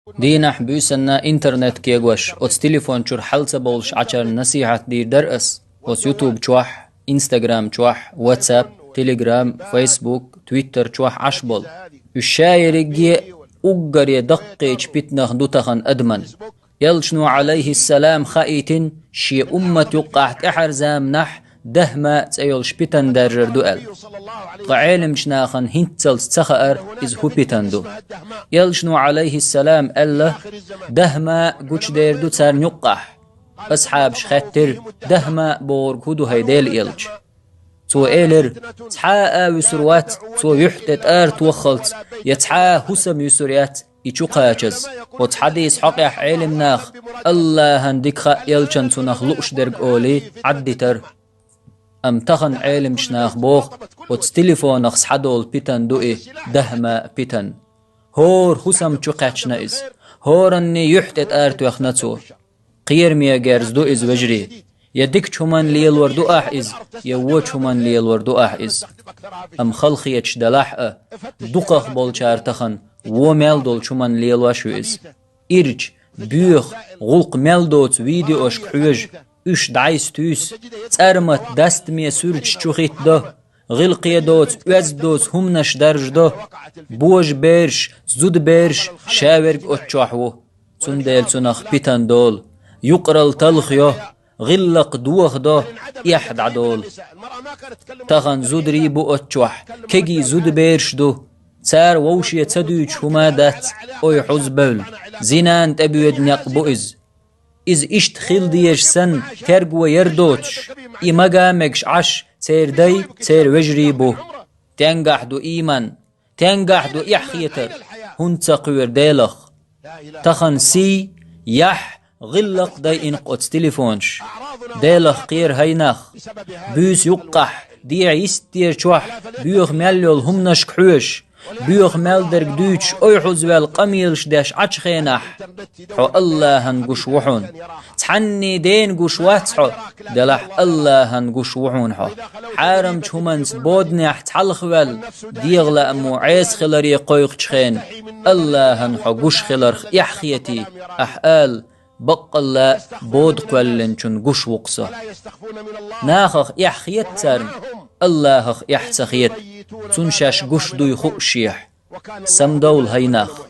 دينح بيسنا انترنت كيغوش اوتس تليفون شور حلسة بولش عشر نصيحة دير درس اوتس يوتيوب شوح انستغرام شوح واتساب تليجرام فيسبوك تويتر شوح عشبول الشاير يجي أجر يدقي بيتنا دوتخن أدمن يلشنو عليه السلام خائتين شي أمة يقعت إحرزام نح دهما تسيول شبيتن درجر دوال قعيلم شناخن هنتسل تسخأر إز هو بيتندو يلشنو عليه السلام ألا دهما قوش دير دو تسار نقح أصحاب شخاتر دهما بورg هدو هيديل يلج تو إيلر تحاء وسروات تو يحتت توخلت يتحاء هسم يسريات يشوقاجز وتحديث حقيح علم ناخ الله هنديك يلشن تنخ لؤش درق أولي عدتر أم تخن علم شناخ بوخ وتستليفون أخس حدول بيتن دوئي دهما بيتن هور هسم چوقاچ نايز هورني يحتت تو يخنتو قير ميا جارز دوئز وجري يدك چومن ليل وردو إز يوو چومن ليل وردو إز أم خلقي دلاح دوقخ بول چارتخن و ميل دول چومن ليل وشو إز إرج بيوخ غلق ميل دوت فيديو أشك حوج اش دعيس توس تأرمت دست ميا سورج چوخيت ده غلقية دوت وز دوت همنش درج ده بوج بيرش زود بيرش شاورگ اتشوحو تون ديل تونخ بيتن دول يقرل تلخيو غلق دوخ ده يحد عدول تخن زود ريبو اتشوح كيجي زود بيرش دو تار ووشي تدوش هما دات اوي حزبول زينان تبيود نقبو إز إشت خيل ديش سن ترقو يردوتش إماقا مكش عش تير دي تير وجري بو تنقح دو إيمان تنقح دو إحخيتر هن تقوير ديلخ تخن سي يح غلق دي إنقوت تليفونش ديلخ قير هينخ بيس يقح دي عيستير شوح بيوخ مليول هم نشكحوش بيوخ مال درق دوش اوي حزوال قميلش داش عش خينح حو الله هنقوش وحون تحني دين قوش واتحو دلح الله هنقوش وحون حو حارم چومنس بودنح تحلخوال ديغلا امو عيس خلري قويق چخين الله هنحو قوش خلرخ يحخيتي احقال بق الله بود قولن چون قوش وقصه ناخخ يحخيت تارن الله يحتخيت تنشاش قوش دوي خوشيح سمدول هيناخ